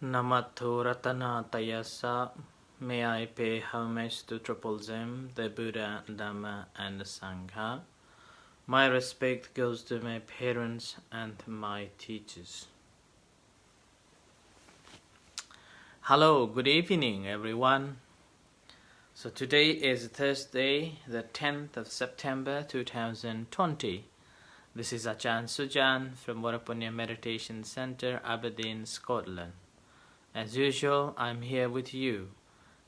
Namato Ratanatayasa. May I pay homage to Triple Zim, the Buddha, Dhamma, and the Sangha. My respect goes to my parents and my teachers. Hello, good evening, everyone. So today is Thursday, the 10th of September 2020. This is Ajahn Sujan from Varapunya Meditation Center, Aberdeen, Scotland. As usual, I'm here with you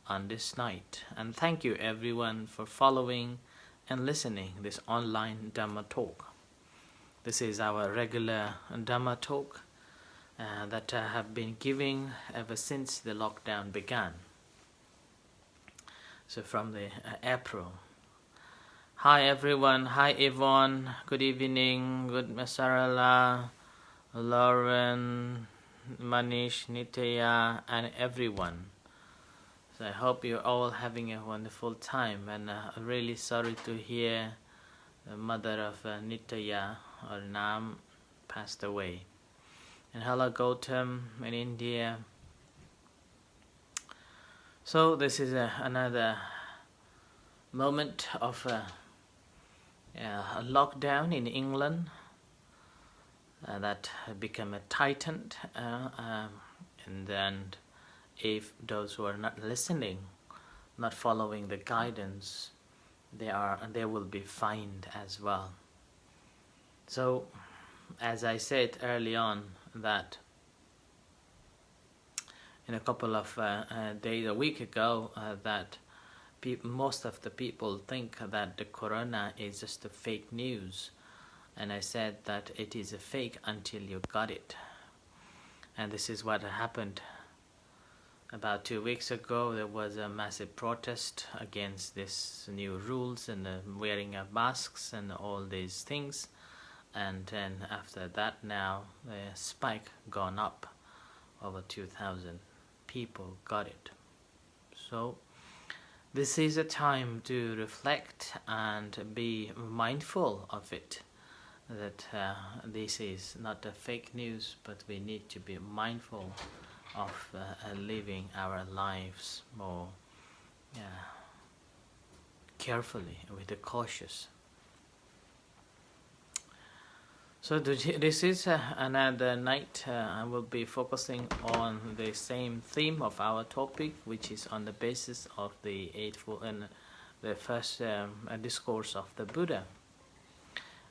on this night, and thank you everyone for following and listening this online Dhamma talk. This is our regular Dhamma talk that I have been giving ever since the lockdown began. So from the April. Hi everyone, hi Yvonne, good evening, good Masarala, Lauren, Manish, Nitya, and everyone. So I hope you're all having a wonderful time, and I'm really sorry to hear the mother of Nitya or Nam passed away. And hello Gautam in India. So this is another moment of a lockdown in England that become a tightened, and then if those who are not listening, not following the guidance, they will be fined as well. So, as I said early on, that in a couple of days, a week ago, that most of the people think that the corona is just a fake news. And I said that it is a fake until you got it. And this is what happened. About 2 weeks ago, there was a massive protest against these new rules and the wearing of masks and all these things. And then after that, now the spike gone up. Over 2,000 people got it. So this is a time to reflect and be mindful of it. That this is not a fake news, but we need to be mindful of living our lives more carefully, with a cautious. So this is another night. I will be focusing on the same theme of our topic, which is on the basis of the Eightfold and the first discourse of the Buddha,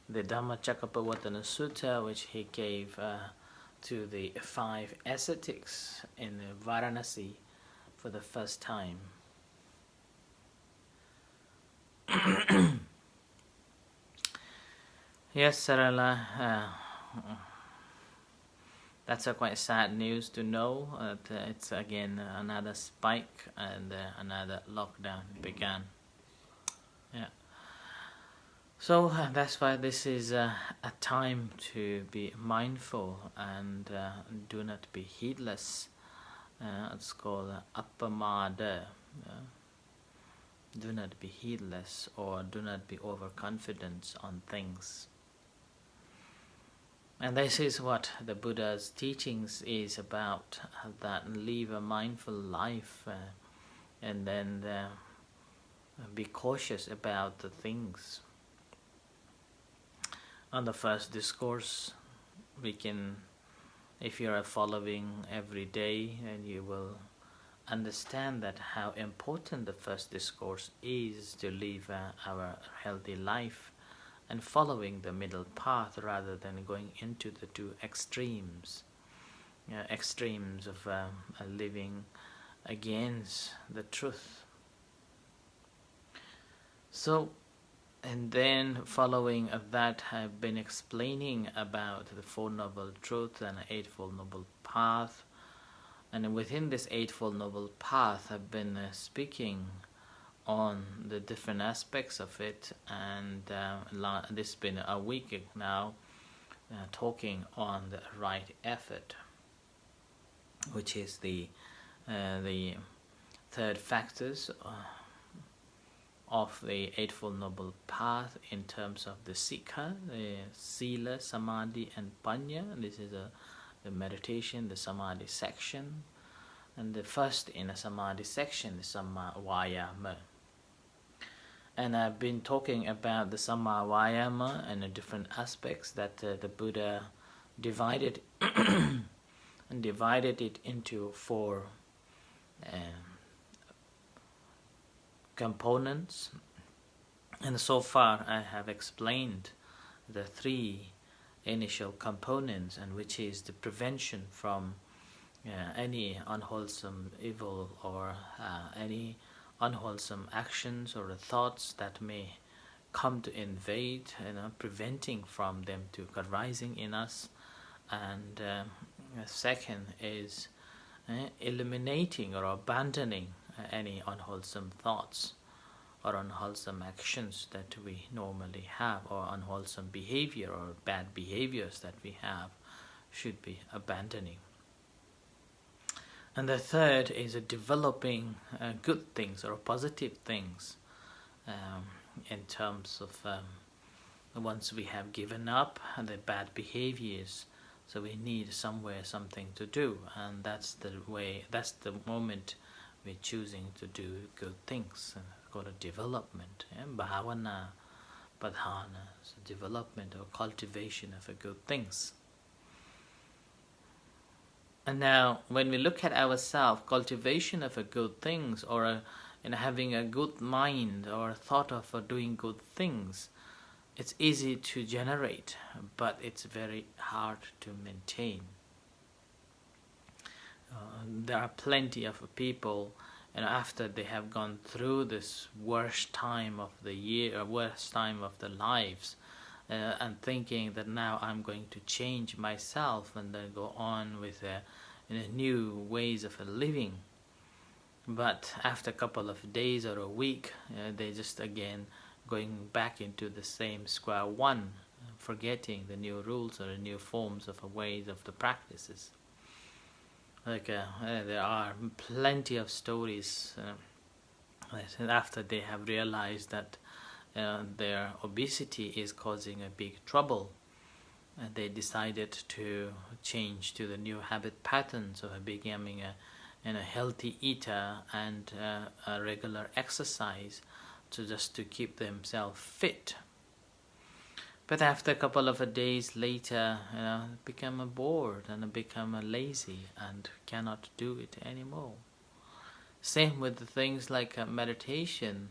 the Dhammacakkappavattana Sutta, which he gave to the 5 ascetics in Varanasi for the first time. Yes, Sarala, that's a quite sad news to know that it's again another spike and another lockdown began. Yeah. So that's why this is a time to be mindful and do not be heedless. It's called appamada. Do not be heedless, or do not be overconfident on things. And this is what the Buddha's teachings is about, that live a mindful life and then be cautious about the things. On the first discourse, we can, if you are following every day, and you will understand that how important the first discourse is to live our healthy life and following the middle path rather than going into the two extremes of living against the truth. So, and then following of that, I've been explaining about the Four Noble Truths and Eightfold Noble Path. And within this Eightfold Noble Path, I've been speaking on the different aspects of it. And this has been a week now, talking on the right effort, which is the third factors of the Eightfold Noble Path in terms of the Sikha, the Sila, Samadhi, and Panya. This is the meditation, the Samadhi section. And the first in a samadhi section is Samma Vayama. And I've been talking about the Samma Vayama and the different aspects that the Buddha divided and divided it into 4 components. And so far I have explained the 3 initial components, and which is the prevention from any unwholesome evil or any unwholesome actions or thoughts that may come to invade, preventing from them to arising in us. And second is eliminating or abandoning any unwholesome thoughts or unwholesome actions that we normally have, or unwholesome behavior or bad behaviors that we have, should be abandoning. And the third is developing good things or positive things in terms of once we have given up the bad behaviors, so we need somewhere something to do, and that's the moment we're choosing to do good things. Called a development, bhavana, padhana, so development or cultivation of good things. And now, when we look at ourselves, cultivation of good things, or having a good mind or thought of doing good things, it's easy to generate, but it's very hard to maintain. There are plenty of people, and after they have gone through this worst time of the year, or worst time of their lives, and thinking that now I'm going to change myself and then go on with new ways of living. But after a couple of days or a week, they just again going back into the same square one, forgetting the new rules or the new forms of ways of the practices. There are plenty of stories after they have realized that their obesity is causing a big trouble, and they decided to change to the new habit patterns of becoming a healthy eater and a regular exercise, to keep themselves fit. But after a couple of days later, become bored and become lazy and cannot do it anymore. Same with the things like meditation.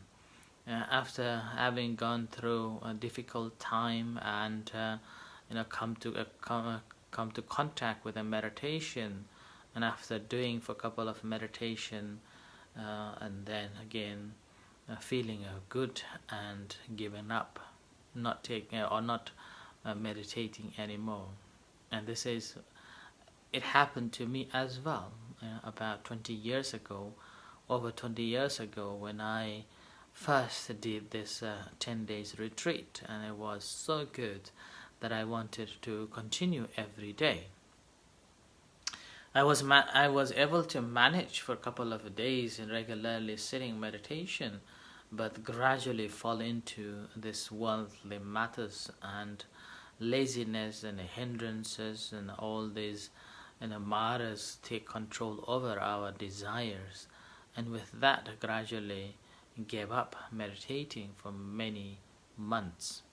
After having gone through a difficult time and come to contact with a meditation, and after doing for a couple of meditation, and then again feeling good and giving up, not taking or not meditating anymore. And it happened to me as well about 20 years ago, over 20 years ago, when I first did this 10 days retreat, and it was so good that I wanted to continue every day. I was able to manage for a couple of days in regularly sitting meditation, but gradually fall into this worldly matters and laziness and hindrances and all these maras take control over our desires, and with that gradually gave up meditating for many months.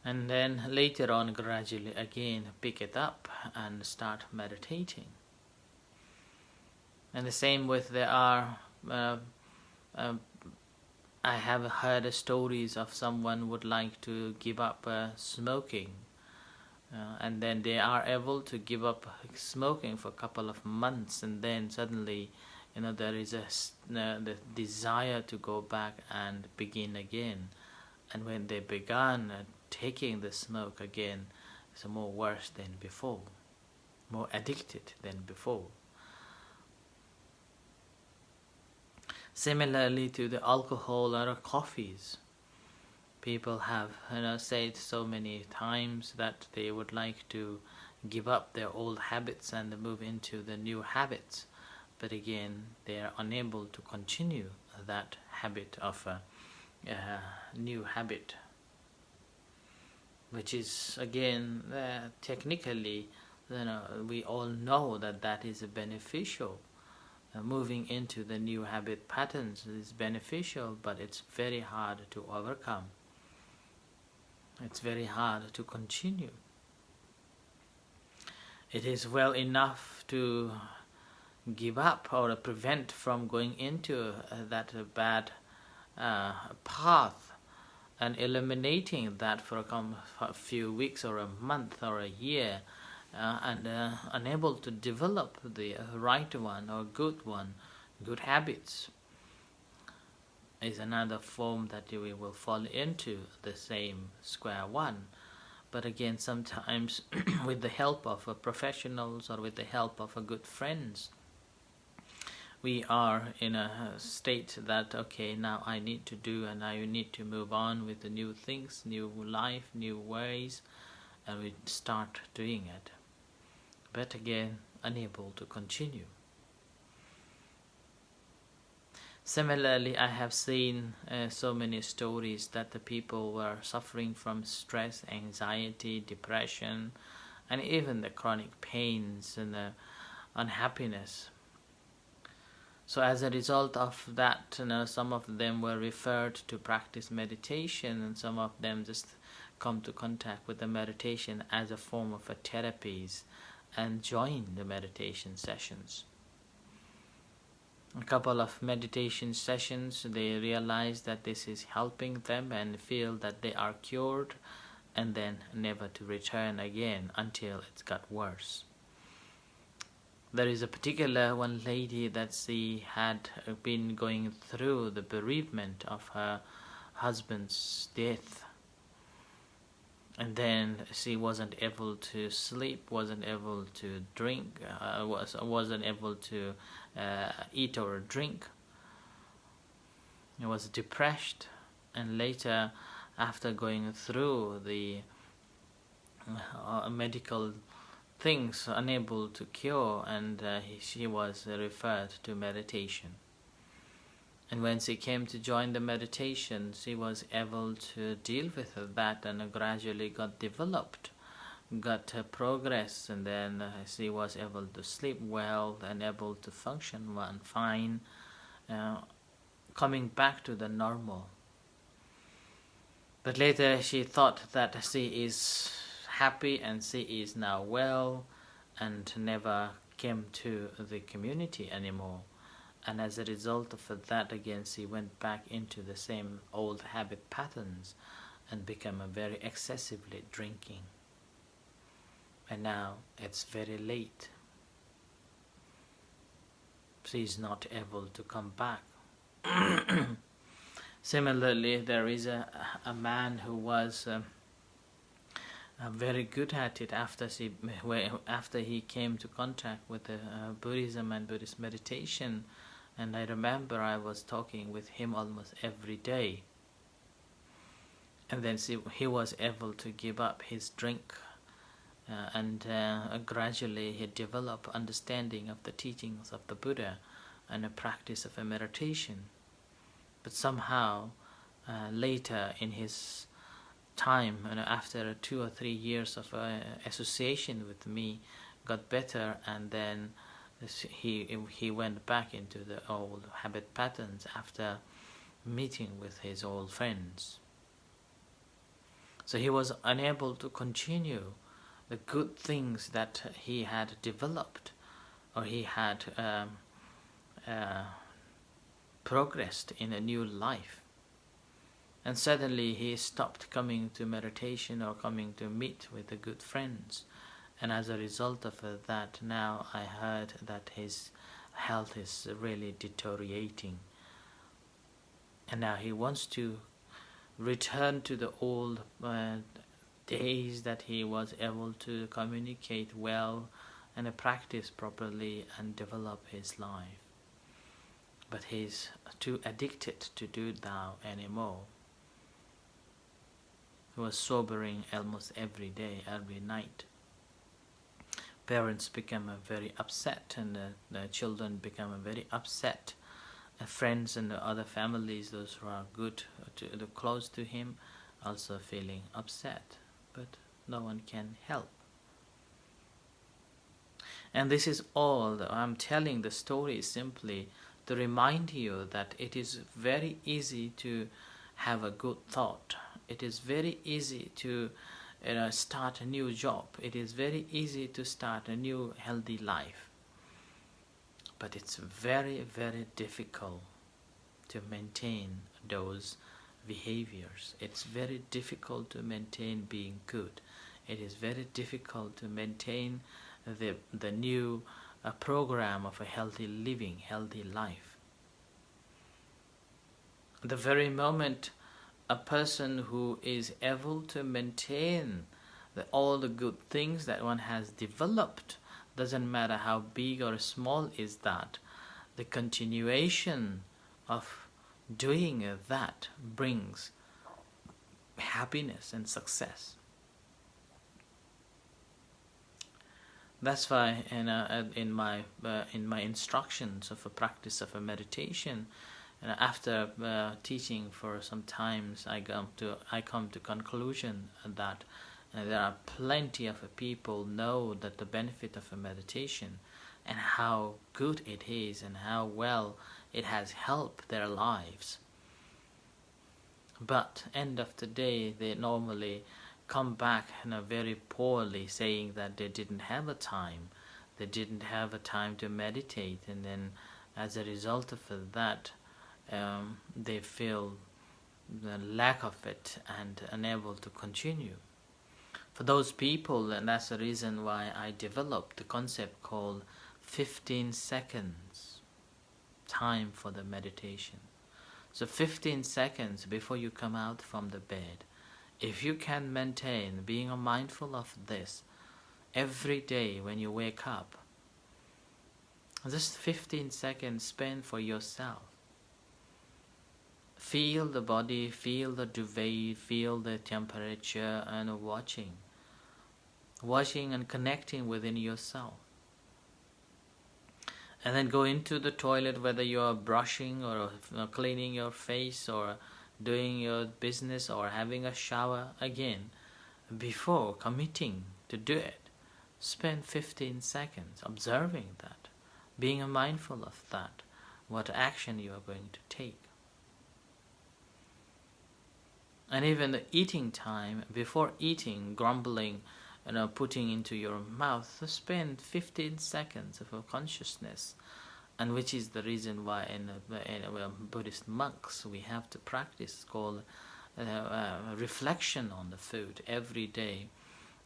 And then later on gradually again pick it up and start meditating. And the same with I have heard stories of someone would like to give up smoking, and then they are able to give up smoking for a couple of months, and then suddenly there is the desire to go back and begin again. And when they began taking the smoke again, it's more worse than before, more addicted than before. Similarly to the alcohol or coffees, people have said so many times that they would like to give up their old habits and move into the new habits, but again they are unable to continue that habit of a new habit, which is again technically we all know that that is beneficial. Moving into the new habit patterns is beneficial, but it's very hard to overcome. It's very hard to continue. It is well enough to give up or prevent from going into that bad path, and eliminating that for a few weeks or a month or a year, and unable to develop the right one or good habits, is another form that we will fall into the same square one. But again, sometimes with the help of professionals or with the help of good friends, we are in a state that, okay, now I need to do, and now you need to move on with the new things, new life, new ways, and we start doing it. But again, unable to continue. Similarly, I have seen so many stories that the people were suffering from stress, anxiety, depression, and even the chronic pains and the unhappiness. So as a result of that, some of them were referred to practice meditation, and some of them just come to contact with the meditation as a form of therapies and join the meditation sessions. A couple of meditation sessions, they realize that this is helping them and feel that they are cured, and then never to return again until it's got worse. There is a particular one lady that she had been going through the bereavement of her husband's death, and then she wasn't able to sleep, wasn't able to drink, wasn't able to eat or drink. She was depressed, and later, after going through the medical things, unable to cure, and she was referred to meditation. And when she came to join the meditation, she was able to deal with that, and gradually got developed, got progress, and then she was able to sleep well and able to function fine, coming back to the normal. But later she thought that she is happy and she is now well, and never came to the community anymore. And as a result of that, again, she went back into the same old habit patterns and became very excessively drinking. And now it's very late. She is not able to come back. Similarly, there is a man who was very good at it after he came to contact with Buddhism and Buddhist meditation. And I remember I was talking with him almost every day. And then he was able to give up his drink, and gradually he developed understanding of the teachings of the Buddha and a practice of a meditation. But somehow later in his time, after 2 or 3 years of association with me, got better, and then he went back into the old habit patterns after meeting with his old friends. So he was unable to continue the good things that he had developed, or he had progressed in a new life. And suddenly he stopped coming to meditation or coming to meet with the good friends. And as a result of that, now I heard that his health is really deteriorating. And now he wants to return to the old days that he was able to communicate well and practice properly and develop his life. But he's too addicted to do that anymore. He was sobering almost every day, every night. Parents become very upset, and the children become very upset. Friends and the other families, those who are good, close to him, also feeling upset. But no one can help. And this is all that I'm telling the story simply to remind you that it is very easy to have a good thought. It is very easy to start a new job. It is very easy to start a new healthy life. But it's very, very difficult to maintain those behaviors. It's very difficult to maintain being good. It is very difficult to maintain the new program of a healthy living, healthy life. The very moment a person who is able to maintain all the good things that one has developed, doesn't matter how big or small is that, the continuation of doing that brings happiness and success. That's why in my instructions of a practice of a meditation, after teaching for some times, I come to conclusion that there are plenty of people know that the benefit of a meditation and how good it is and how well it has helped their lives. But end of the day, they normally come back very poorly, saying that they didn't have a time. They didn't have a time to meditate, and then as a result of that, they feel the lack of it and unable to continue. For those people, and that's the reason why I developed the concept called 15 seconds time for the meditation. So 15 seconds before you come out from the bed, if you can maintain being mindful of this every day when you wake up, just 15 seconds spent for yourself. Feel the body, feel the duvet, feel the temperature, and watching and connecting within yourself. And then go into the toilet, whether you are brushing or cleaning your face or doing your business or having a shower. Again, before committing to do it, spend 15 seconds observing that, being mindful of that, what action you are going to take. And even the eating time, before eating, grumbling, putting into your mouth, spend 15 seconds of consciousness, and which is the reason why in Buddhist monks we have to practice called reflection on the food every day.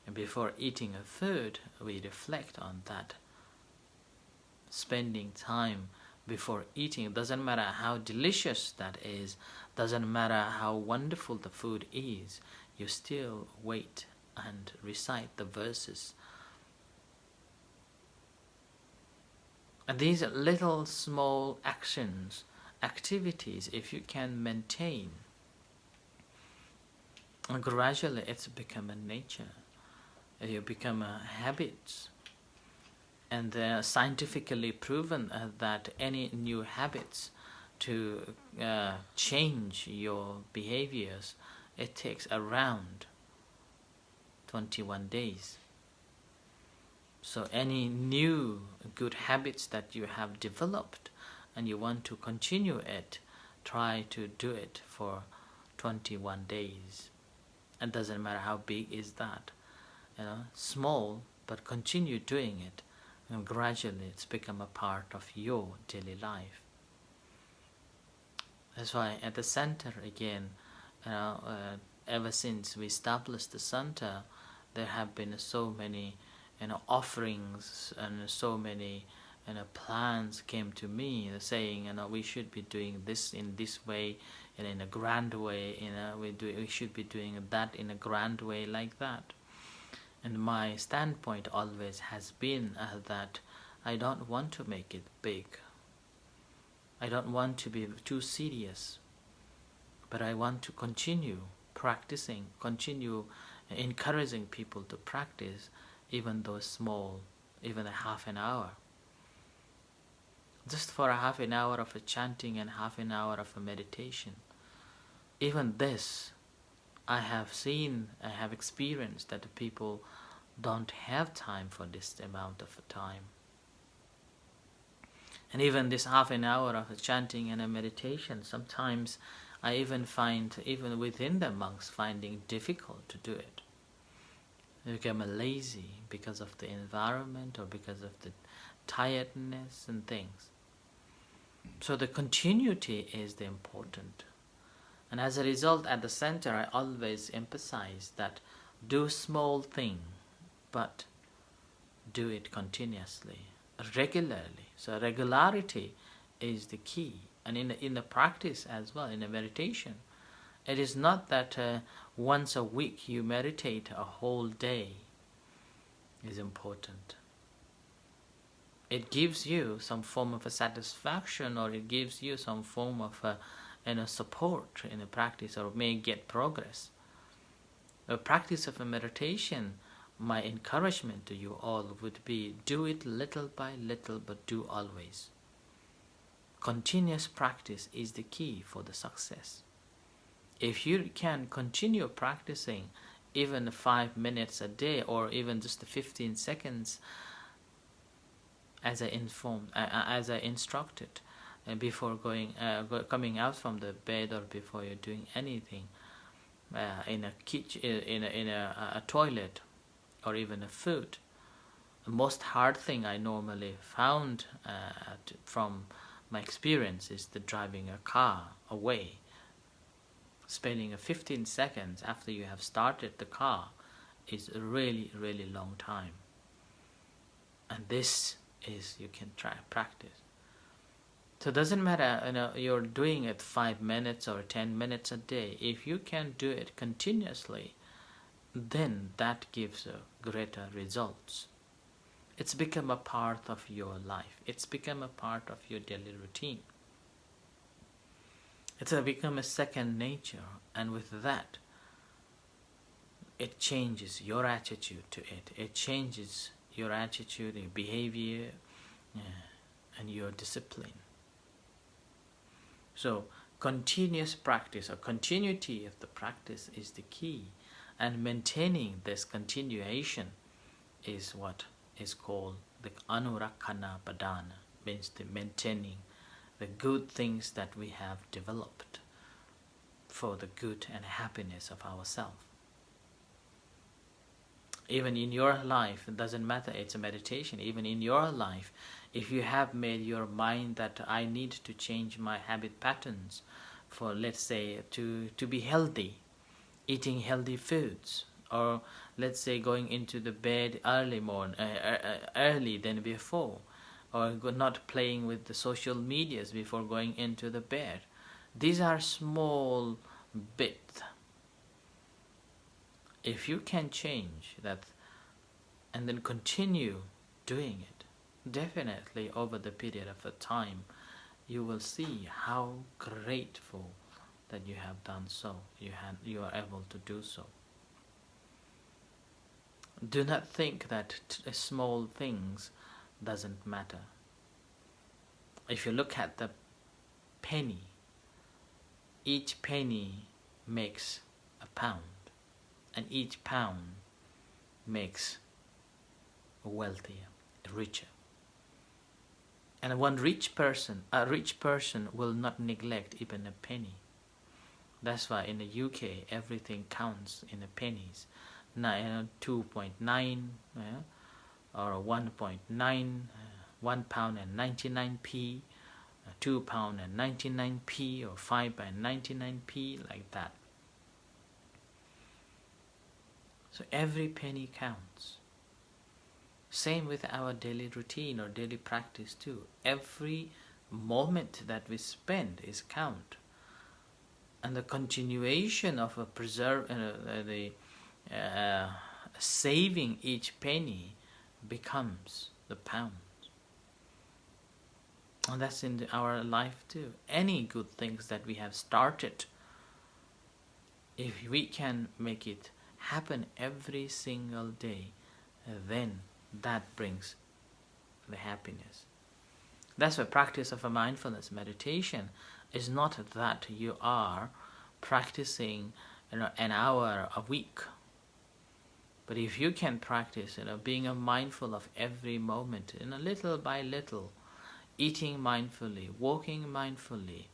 And before eating a food, we reflect on that. Spending time before eating, it doesn't matter how delicious that is, doesn't matter how wonderful the food is, you still wait and recite the verses. And these little small actions, activities, if you can maintain, gradually it's become a nature. You become a habit. And scientifically proven that any new habits to change your behaviors, it takes around 21 days. So any new good habits that you have developed and you want to continue it, try to do it for 21 days. It doesn't matter how big is that, small, but continue doing it, and gradually it's become a part of your daily life. That's why at the center again, ever since we established the center, there have been so many offerings and so many plans came to me saying we should be doing this in this way and in a grand way, we should be doing that in a grand way like that. And my standpoint always has been that I don't want to make it big. I don't want to be too serious, but I want to continue practicing, continue encouraging people to practice, even though small, even a half an hour. Just for a half an hour of a chanting and half an hour of a meditation. Even this, I have seen, I have experienced that people don't have time for this amount of time. And even this half an hour of a chanting and a meditation, sometimes I even find, even within the monks, finding difficult to do it. They become lazy because of the environment or because of the tiredness and things. So the continuity is the important. And as a result, at the center, I always emphasize that do small thing, but do it continuously, regularly. So regularity is the key. And in the practice as well, in the meditation, it is not that once a week you meditate a whole day is important. It gives you some form of a satisfaction, or it gives you some form of a support in the practice, or may get progress. The practice of a meditation, my encouragement to you all would be, do it little by little, but do always. Continuous practice is the key for the success. If you can continue practicing even 5 minutes a day, or even just 15 seconds, as I instructed, before coming out from the bed, or before you're doing anything, in a kitchen, in a toilet, or even a food. The most hard thing I normally found from my experience is the driving a car away. Spending 15 seconds after you have started the car is a really, really long time. And this is, you can try practice. So it doesn't matter, you're doing it 5 minutes or 10 minutes a day. If you can do it continuously, then that gives greater results. It's become a part of your life. It's become a part of your daily routine. It's become a second nature, and with that, it changes your attitude to it. It changes your attitude, your behavior, and your discipline. So continuous practice, or continuity of the practice, is the key, and maintaining this continuation is what is called the anurakkhana padana, means the maintaining the good things that we have developed for the good and happiness of ourselves. Even in your life, it doesn't matter, it's a meditation, even in your life, if you have made your mind that I need to change my habit patterns for, let's say, to be healthy, eating healthy foods, or let's say going into the bed early than before, or not playing with the social medias before going into the bed. These are small bits. If you can change that and then continue doing it, definitely over the period of a time, you will see how grateful that you have done so, you are able to do so. Do not think that small things doesn't matter. If you look at the penny, each penny makes a pound, and each pound makes wealthier, richer. And a rich person will not neglect even a penny. That's why in the UK everything counts in the pennies. 2.9 or 1.9, £1 and 99p, £2 and 99p, or 5 and 99p, like that. So every penny counts. Same with our daily routine or daily practice too. Every moment that we spend is count. And the continuation of saving each penny becomes the pound. And that's in our life too. Any good things that we have started, if we can make it happen every single day, then that brings the happiness. That's why practice of a mindfulness meditation is not that you are practicing an hour a week. But if you can practice being mindful of every moment, little by little, eating mindfully, walking mindfully,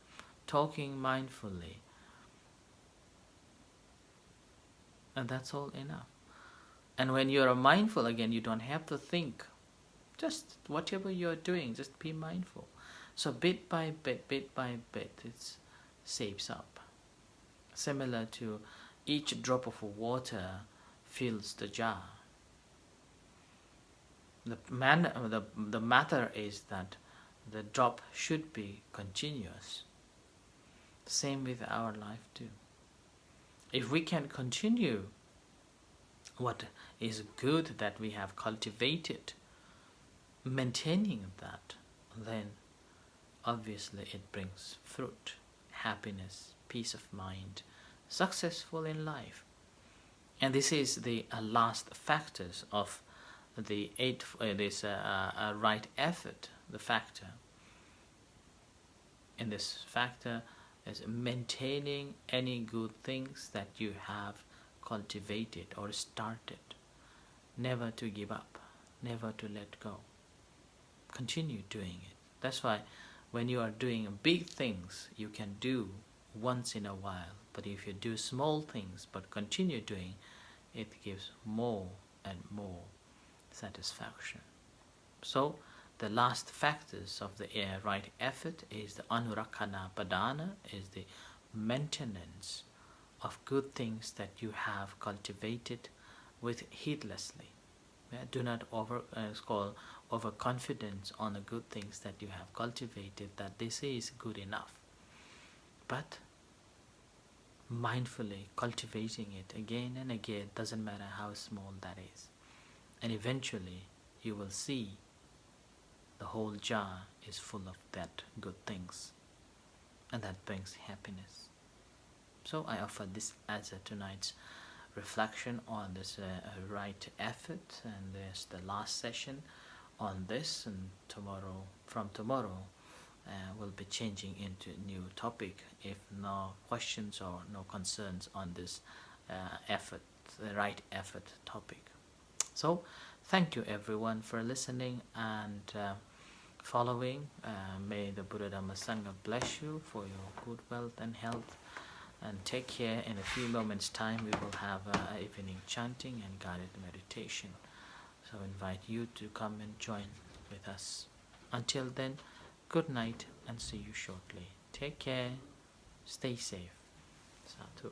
talking mindfully, and that's all enough. And when you're mindful again, you don't have to think. Just whatever you're doing, just be mindful. So bit by bit, it saves up. Similar to each drop of water fills the jar. The matter is that the drop should be continuous. Same with our life too. If we can continue what is good that we have cultivated, maintaining that, then obviously it brings fruit, happiness, peace of mind, successful in life. And this is the last factors of the right effort. The factor in this factor is maintaining any good things that you have cultivated or started. Never to give up, never to let go. Continue doing it. That's why when you are doing big things, you can do once in a while. But if you do small things but continue doing, it gives more and more satisfaction. So the last factors of the right effort is the anurakkhana padana, is the maintenance of good things that you have cultivated with heedlessly. Do not call overconfidence on the good things that you have cultivated, that this is good enough. But mindfully cultivating it again and again, doesn't matter how small that is. And eventually you will see the whole jar is full of that good things, and that brings happiness. So I offer this as tonight's reflection on this right effort, and there's the last session on this, and from tomorrow we'll be changing into a new topic if no questions or no concerns on this the right effort topic. So thank you everyone for listening and following. May the Buddha Dhamma Sangha bless you for your good wealth and health, and take care. In a few moments time we will have evening chanting and guided meditation, so invite you to come and join with us. Until then, good night and see you shortly. Take care, stay safe. Sadhu.